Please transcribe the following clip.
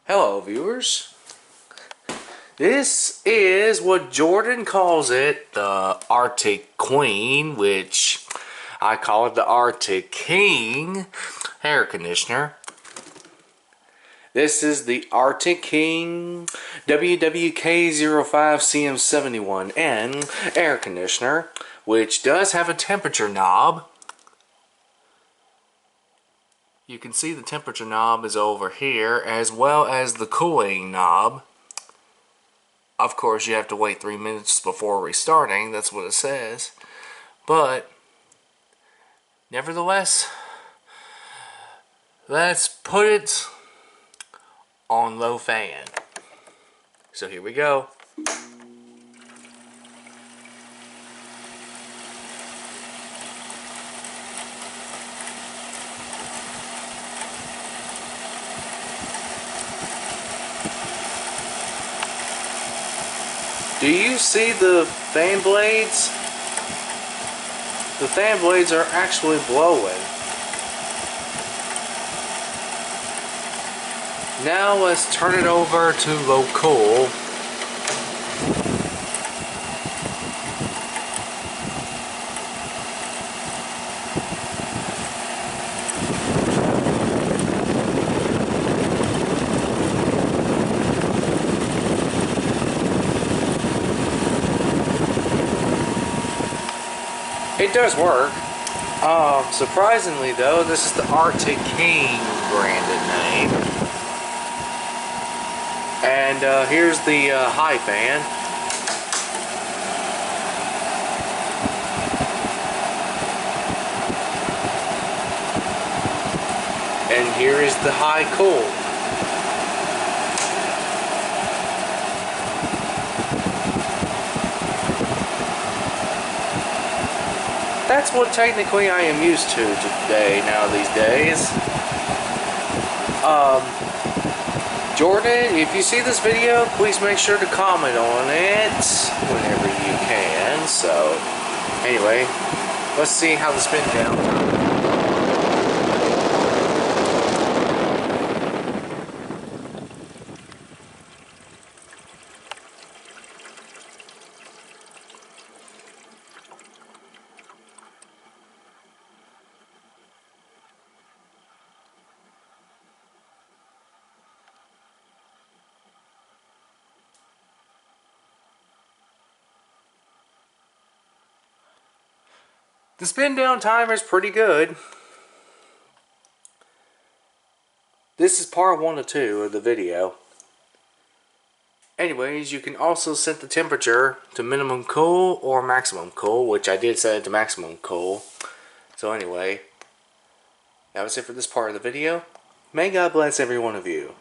Hello viewers, this is what Jordan calls it, the Arctic Queen, which I call it the Arctic King air conditioner. This is the Arctic King WWK05CM71N air conditioner, which does have a temperature knob. You can see the temperature knob is over here, as well as the cooling knob. Of course, you have to wait 3 minutes before restarting, that's what it says. But, nevertheless, let's put it on low fan. So here we go. Do you see the fan blades? The fan blades are actually blowing. Now let's turn it over to low cool. It does work. Surprisingly though, this is the Arctic King branded name. And here's the high fan. And here is the high cool. That's what technically I am used to today, these days. Jordan, if you see this video, please make sure to comment on it whenever you can. So, anyway, let's see how the spin down time. The spin down timer is pretty good. This is part 1 of 2 of the video. Anyways, you can also set the temperature to minimum cool or maximum cool, which I did set it to maximum cool. So anyway, that was it for this part of the video. May God bless every one of you.